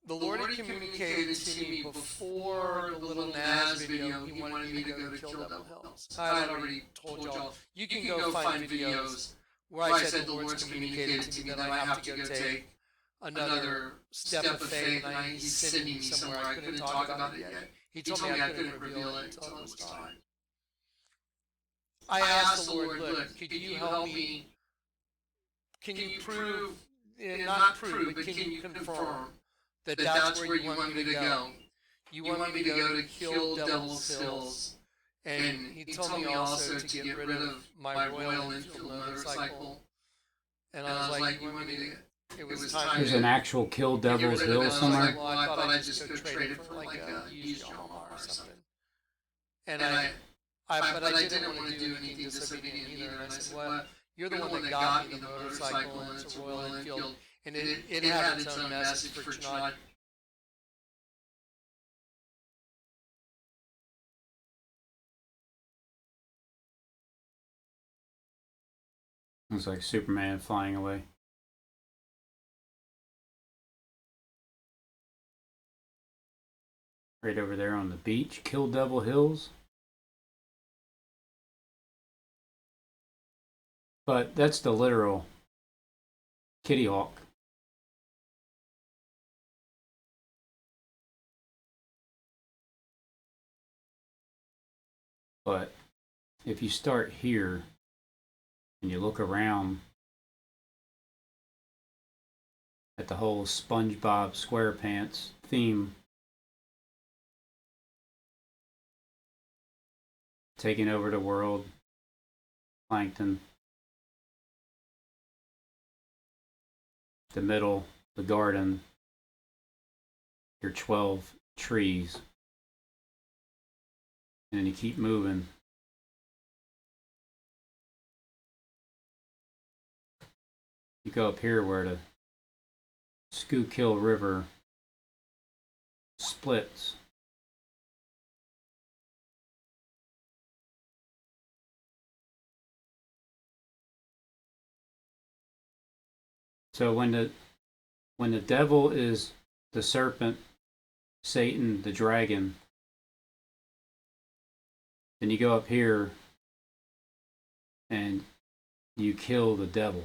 The Lord had communicated to me before the little Naz video. He wanted me to go to Kill Devil Hills. I had already told y'all. You can go find videos where I said the Lord's communicated to me that I have to go take another step of faith, and he's sending me somewhere. I couldn't talk about it yet. He told me I couldn't reveal it until it was time. I asked the Lord, look, could you help me? Can you prove, not prove, but can you confirm that that's where you want me to go? You want me to go to Kill Devil's Hills. And he told me also to get rid of my Royal Enfield motorcycle. And I was like, you want me to... It was time. There's an actual Kill Devil's Hill somewhere. Well, I thought I'd just go trade it for like a used Yamaha or something. And but I didn't want to do anything disobedient either. And I said, well, you're the one that got me the motorcycle, and it's a Royal Enfield, and it had its own message for not. It's like Superman flying away. Right over there on the beach, Kill Devil Hills. But that's the literal Kitty Hawk. But if you start here and you look around at the whole SpongeBob SquarePants theme, taking over the world, Plankton, the middle, the garden, your 12 trees, and then you keep moving. You go up here where the Schuylkill River splits. So when the devil is the serpent, Satan the dragon, then you go up here and you kill the devil.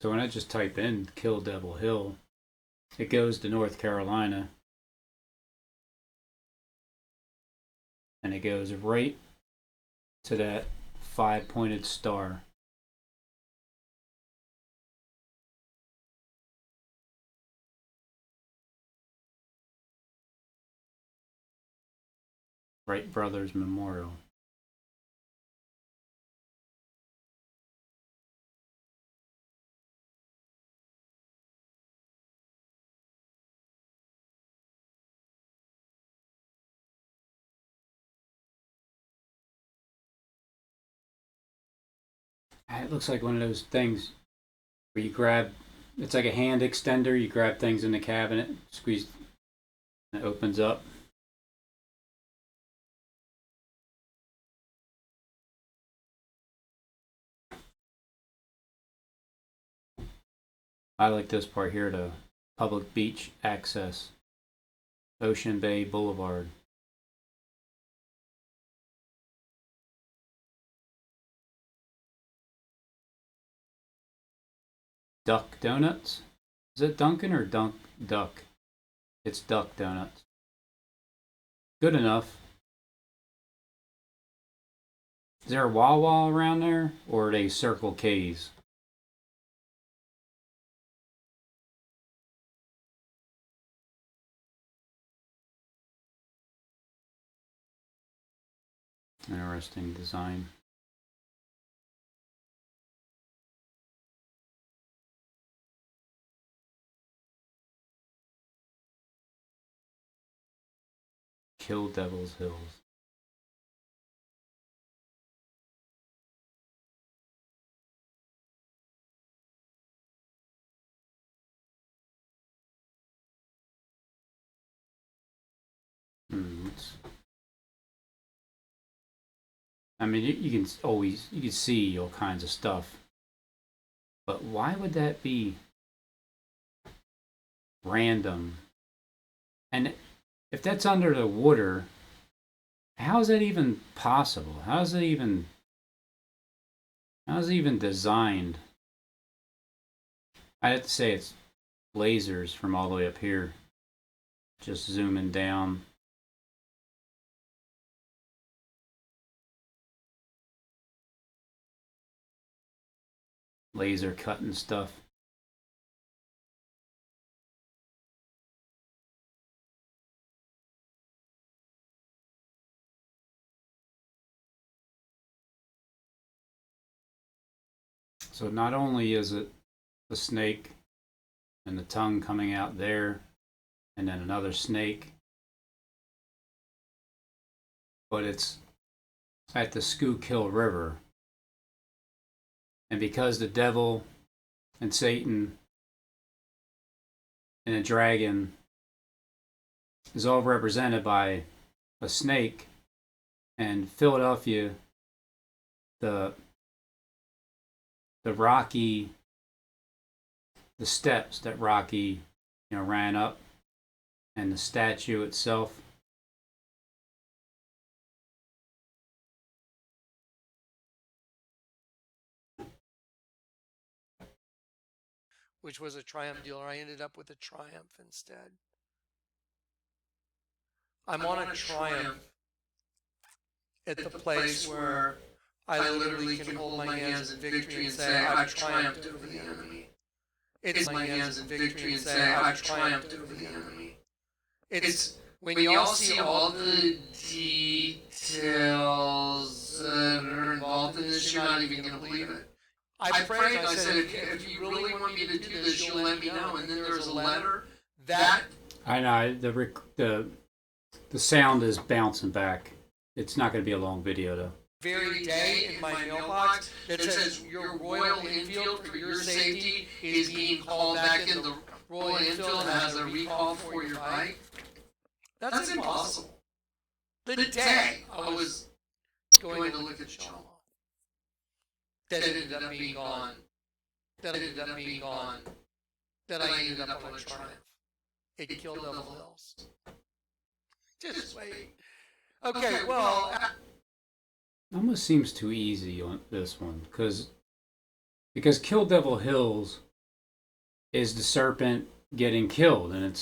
So when I just type in Kill Devil Hill, it goes to North Carolina. And it goes right to that 5-pointed star. Wright Brothers Memorial. It looks like one of those things where you grab, it's like a hand extender, you grab things in the cabinet, squeeze, and it opens up. I like this part here, the public beach access, Ocean Bay Boulevard. Duck Donuts? Is it Dunkin' or Duck? It's Duck Donuts. Good enough. Is there a Wawa around there, or are they Circle K's? Interesting design. Kill Devil's Hills. I mean, you can always you can see all kinds of stuff, but why would that be random? And if that's under the water, how is that even possible? How is it even designed? I have to say it's lasers from all the way up here, just zooming down. Laser cutting stuff. So not only is it the snake and the tongue coming out there, and then another snake, but it's at the Schuylkill River. And because the devil and Satan and a dragon is all represented by a snake, and Philadelphia, the Rocky, the steps that Rocky, ran up, and the statue itself. Which was a Triumph dealer. I ended up with a Triumph instead. I'm on a Triumph at the place where I literally can hold my hands in victory and say, I've triumphed over the enemy. It's my hands in victory and say, I've triumphed over the enemy. It's when y'all see all the details that are involved in this, you're not even going to believe it. I prayed, I said, if you really want me to do this, you'll let me know. And then there's a letter that... I know, the sound is bouncing back. It's not going to be a long video, though. Very day in my mailbox that says your Royal Enfield for your safety is being called back in. The Royal Enfield has a recall for your bike. That's impossible. The day I was going to look at Sean, that ended up being gone. That ended up being gone. That I ended up on a Triumph. It killed Devil Hills. Just wait. Okay, well... Almost seems too easy on this one, because Kill Devil Hills is the serpent getting killed, and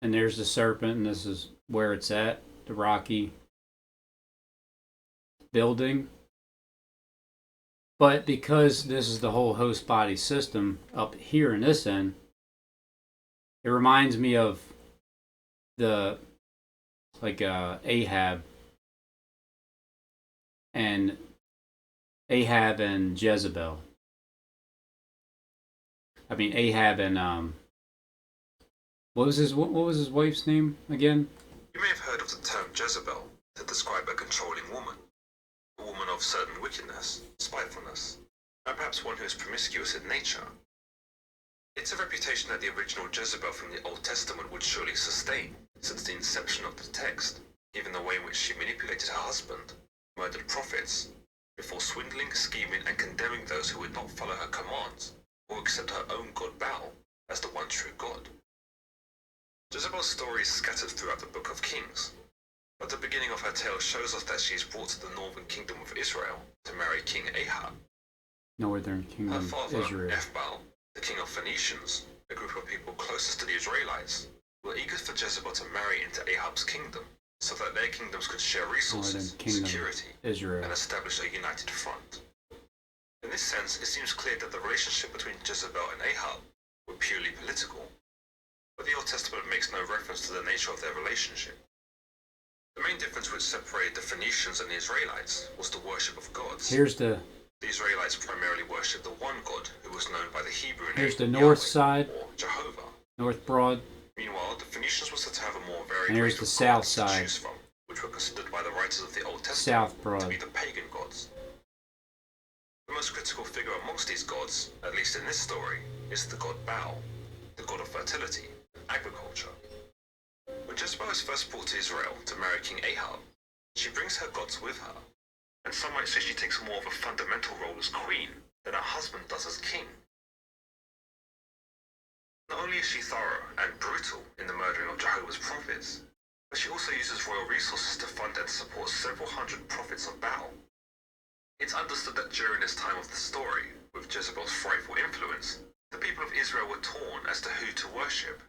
there's the serpent, and this is where it's at, the Rocky building. But because this is the whole host body system up here in this end, it reminds me of the Ahab and Jezebel. I mean Ahab and what was his wife's name again? You may have heard of the term Jezebel to describe a controlling woman, a woman of certain wickedness, spitefulness, and perhaps one who is promiscuous in nature. It's a reputation that the original Jezebel from the Old Testament would surely sustain since the inception of the text, given the way in which she manipulated her husband, murdered prophets, before swindling, scheming, and condemning those who would not follow her commands or accept her own god Baal as the one true God. Jezebel's story is scattered throughout the Book of Kings, but the beginning of her tale shows us that she is brought to the northern kingdom of Israel to marry King Ahab. Northern Her Kingdom, father, Israel. Ethbaal, the king of Phoenicians, a group of people closest to the Israelites, were eager for Jezebel to marry into Ahab's kingdom, so that their kingdoms could share resources, Northern Kingdom, security, Israel. and establish a united front. In this sense, it seems clear that the relationship between Jezebel and Ahab were purely political, but the Old Testament makes no reference to the nature of their relationship. The main difference which separated the Phoenicians and the Israelites was the worship of gods. The Israelites primarily worshipped the one God who was known by the Hebrew name Here's the north side, or Jehovah. North Broad. Meanwhile, the Phoenicians were said to have a more varied And here's range the of south gods side. to choose from, which were considered by the writers of the Old Testament South Broad. to be the pagan gods. The most critical figure amongst these gods, at least in this story, is the god Baal, the god of fertility and agriculture. When Jezebel is first brought to Israel to marry King Ahab, she brings her gods with her, and some might say she takes more of a fundamental role as queen than her husband does as king. Not only is she thorough and brutal in the murdering of Jehovah's prophets, but she also uses royal resources to fund and support several hundred prophets of Baal. It's understood that during this time of the story, with Jezebel's frightful influence, the people of Israel were torn as to who to worship.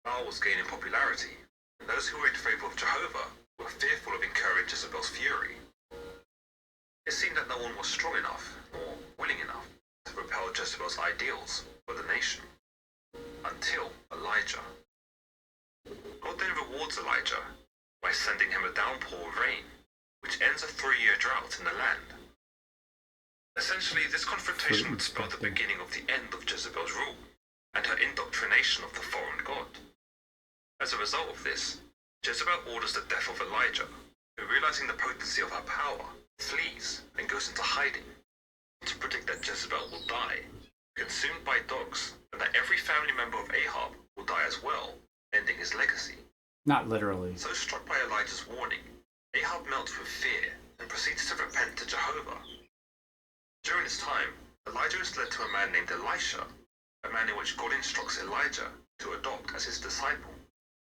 Baal was gaining popularity, and those who were in favor of Jehovah were fearful of incurring Jezebel's fury. It seemed that no one was strong enough, or willing enough, to propel Jezebel's ideals for the nation. Until Elijah. God then rewards Elijah by sending him a downpour of rain, which ends a 3-year drought in the land. Essentially, this confrontation would spell the beginning of the end of Jezebel's rule, and her indoctrination of the foreign god. As a result of this, Jezebel orders the death of Elijah, who, realizing the potency of her power, flees and goes into hiding, to predict that Jezebel will die, consumed by dogs, and that every family member of Ahab will die as well, ending his legacy. Not literally. So struck by Elijah's warning, Ahab melts with fear and proceeds to repent to Jehovah. During this time, Elijah is led to a man named Elisha, a man in which God instructs Elijah to adopt as his disciple.